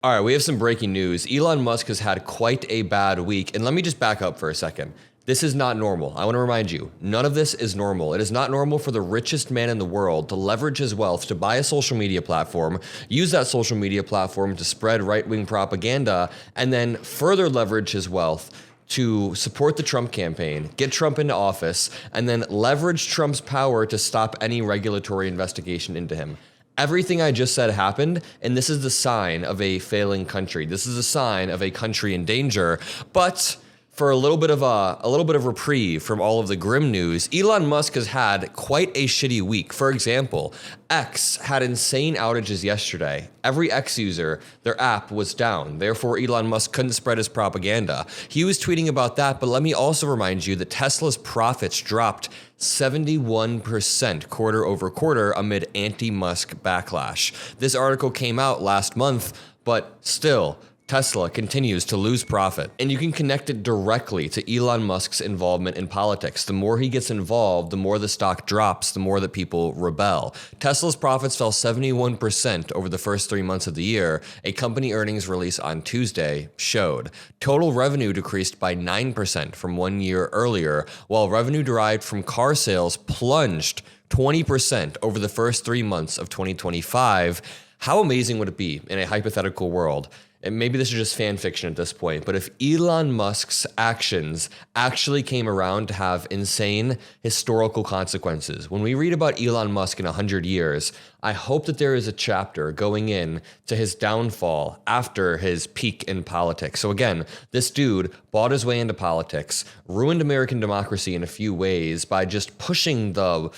All right, we have some breaking news. Elon Musk has had quite a bad week. And let me just back up for a second. This is not normal. I want to remind you, none of this is normal. It is not normal for the richest man in the world to leverage his wealth to buy a social media platform, use that social media platform to spread right-wing propaganda, and then further leverage his wealth to support the Trump campaign, get Trump into office, and then leverage Trump's power to stop any regulatory investigation into him. Everything I just said happened, and this is the sign of a failing country. This is a sign of a country in danger. But for a little bit of reprieve from all of the grim news, Elon Musk has had quite a shitty week. For example, X had insane outages yesterday. Every X user, their app was down. Therefore, Elon Musk couldn't spread his propaganda. He was tweeting about that, but let me also remind you that Tesla's profits dropped 71% quarter over quarter amid anti-Musk backlash. This article came out last month, but still, Tesla continues to lose profit. And you can connect it directly to Elon Musk's involvement in politics. The more he gets involved, the more the stock drops, the more that people rebel. Tesla's profits fell 71% over the first 3 months of the year. A company earnings release on Tuesday showed. Total revenue decreased by 9% from 1 year earlier, while revenue derived from car sales plunged 20% over the first 3 months of 2025. How amazing would it be in a hypothetical world? And maybe this is just fan fiction at this point, but if Elon Musk's actions actually came around to have insane historical consequences, when we read about Elon Musk in 100 years, I hope that there is a chapter going in to his downfall after his peak in politics. So again, this dude bought his way into politics, ruined American democracy in a few ways by just pushing the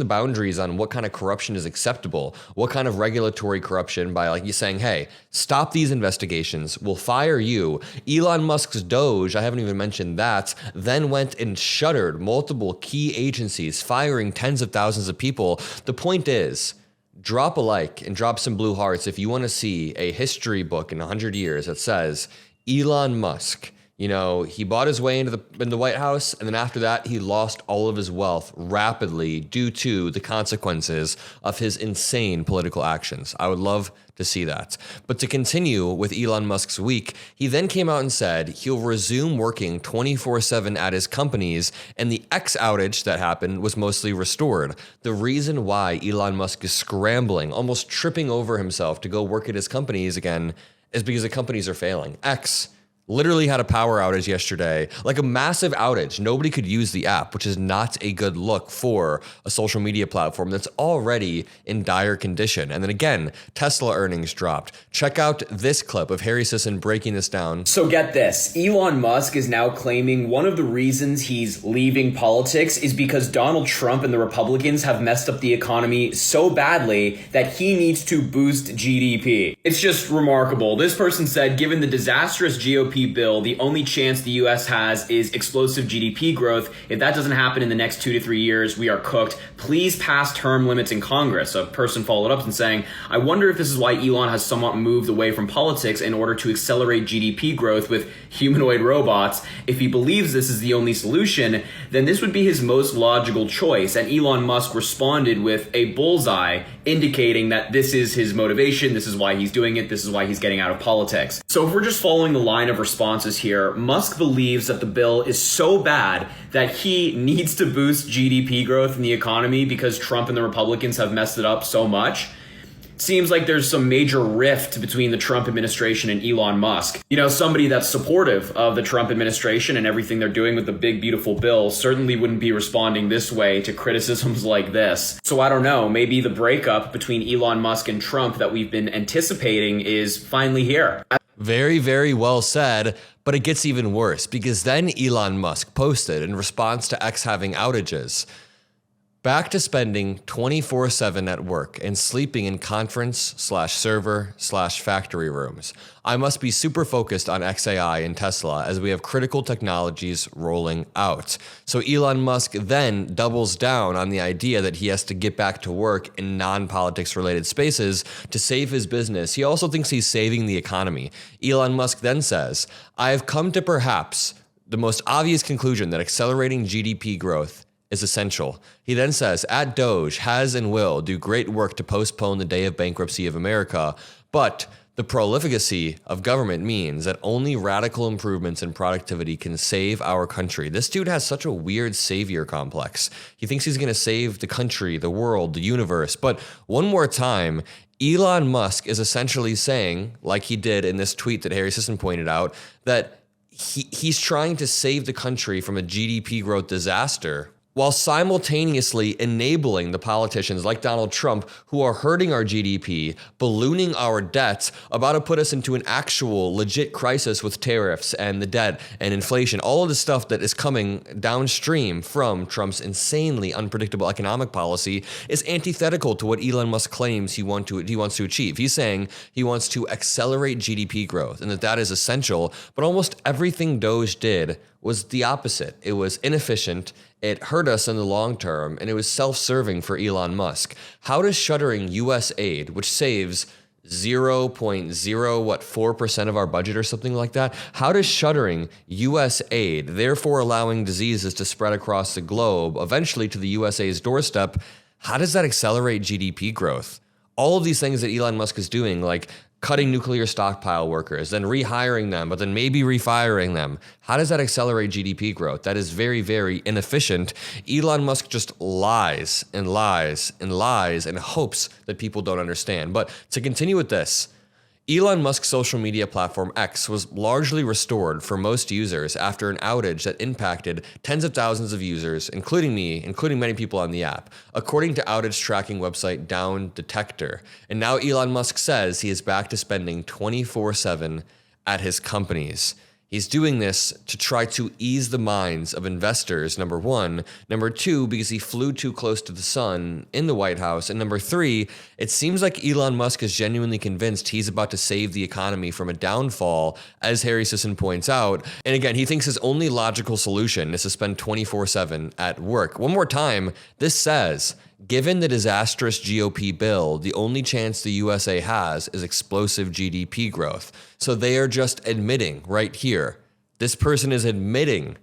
boundaries on what kind of corruption is acceptable, what kind of regulatory corruption by like you saying, hey, stop these investigations, we'll fire you. Elon Musk's Doge, I haven't even mentioned that, then went and shuttered multiple key agencies, firing tens of thousands of people. The point is, drop a like and drop some blue hearts if you want to see a history book in 100 years that says Elon Musk, you know, he bought his way into the White House, and then after that, he lost all of his wealth rapidly due to the consequences of his insane political actions. I would love to see that. But to continue with Elon Musk's week, he then came out and said he'll resume working 24/7 at his companies, and the X outage that happened was mostly restored. The reason why Elon Musk is scrambling, almost tripping over himself to go work at his companies again, is because the companies are failing. X literally had a power outage yesterday, like a massive outage. Nobody could use the app, which is not a good look for a social media platform that's already in dire condition. And then again, Tesla earnings dropped. Check out this clip of Harry Sisson breaking this down. So get this, Elon Musk is now claiming one of the reasons he's leaving politics is because Donald Trump and the Republicans have messed up the economy so badly that he needs to boost GDP. It's just remarkable. This person said, given the disastrous GOP bill, the only chance the US has is explosive GDP growth. If that doesn't happen in the next 2 to 3 years, we are cooked. Please pass term limits in Congress. A person followed up and saying, I wonder if this is why Elon has somewhat moved away from politics in order to accelerate GDP growth with humanoid robots. If he believes this is the only solution, then this would be his most logical choice. And Elon Musk responded with a bullseye, indicating that this is his motivation, this is why he's doing it, this is why he's getting out of politics. So if we're just following the line of responses here, Musk believes that the bill is so bad that he needs to boost GDP growth in the economy because Trump and the Republicans have messed it up so much. Seems like there's some major rift between the Trump administration and Elon Musk. You know, somebody that's supportive of the Trump administration and everything they're doing with the big, beautiful bill certainly wouldn't be responding this way to criticisms like this. So I don't know, maybe the breakup between Elon Musk and Trump that we've been anticipating is finally here. Very, very well said, but it gets even worse because then Elon Musk posted in response to X having outages, back to spending 24/7 at work and sleeping in conference/server/factory rooms. I must be super focused on XAI and Tesla as we have critical technologies rolling out. So Elon Musk then doubles down on the idea that he has to get back to work in non-politics related spaces to save his business. He also thinks he's saving the economy. Elon Musk then says, I have come to perhaps the most obvious conclusion that accelerating GDP growth is essential. He then says, at Doge has and will do great work to postpone the day of bankruptcy of America, but The prolificacy of government means that only radical improvements in productivity can save our country. This dude has such a weird savior complex. He thinks he's going to save the country, the world, the universe. But one more time, Elon Musk is essentially saying, like he did in this tweet that Harry Sisson pointed out, that he's trying to save the country from a GDP growth disaster, while simultaneously enabling the politicians like Donald Trump who are hurting our GDP, ballooning our debts, about to put us into an actual legit crisis with tariffs and the debt and inflation, all of the stuff that is coming downstream from Trump's insanely unpredictable economic policy is antithetical to what Elon Musk claims he wants to achieve. He's saying he wants to accelerate GDP growth and that is essential, but almost everything Doge did was the opposite. It was inefficient, it hurt us in the long term, and it was self-serving for Elon Musk. How does shuttering US aid, which saves 0.04% of our budget or something like that, how does shuttering US aid, therefore allowing diseases to spread across the globe, eventually to the USA's doorstep, how does that accelerate GDP growth? All of these things that Elon Musk is doing, like cutting nuclear stockpile workers, then rehiring them, but then maybe refiring them. How does that accelerate GDP growth? That is very, very inefficient. Elon Musk just lies and lies and lies and hopes that people don't understand. But to continue with this, Elon Musk's social media platform X was largely restored for most users after an outage that impacted tens of thousands of users, including me, including many people on the app, according to outage tracking website Down Detector. And now Elon Musk says he is back to spending 24/7 at his companies. He's doing this to try to ease the minds of investors, number one. Number two, because he flew too close to the sun in the White House. And number three, it seems like Elon Musk is genuinely convinced he's about to save the economy from a downfall, as Harry Sisson points out. And again, he thinks his only logical solution is to spend 24/7 at work. One more time, this says, given the disastrous GOP bill, the only chance the USA has is explosive GDP growth. So they are just admitting right here, this person is admitting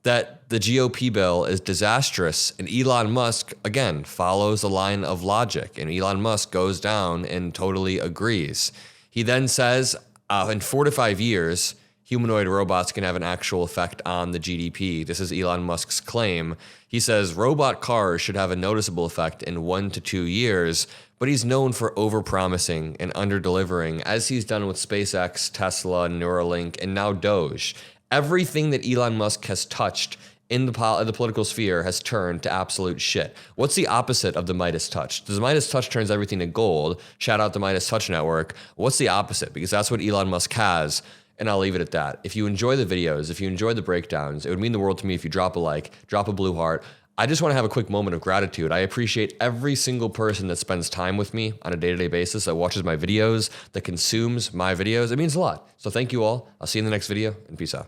that the GOP bill is disastrous, and Elon Musk, again, follows the line of logic, and Elon Musk goes down and totally agrees. He then says, in 4 to 5 years, humanoid robots can have an actual effect on the GDP. This is Elon Musk's claim. He says robot cars should have a noticeable effect in 1 to 2 years, but he's known for overpromising and under-delivering, as he's done with SpaceX, Tesla, Neuralink, and now Doge. Everything that Elon Musk has touched in the political sphere has turned to absolute shit. What's the opposite of the MeidasTouch? The MeidasTouch turns everything to gold. Shout out the MeidasTouch Network. What's the opposite? Because that's what Elon Musk has. And I'll leave it at that. If you enjoy the videos, if you enjoy the breakdowns, it would mean the world to me if you drop a like, drop a blue heart. I just want to have a quick moment of gratitude. I appreciate every single person that spends time with me on a day-to-day basis, that watches my videos, that consumes my videos. It means a lot. So thank you all. I'll see you in the next video, and peace out.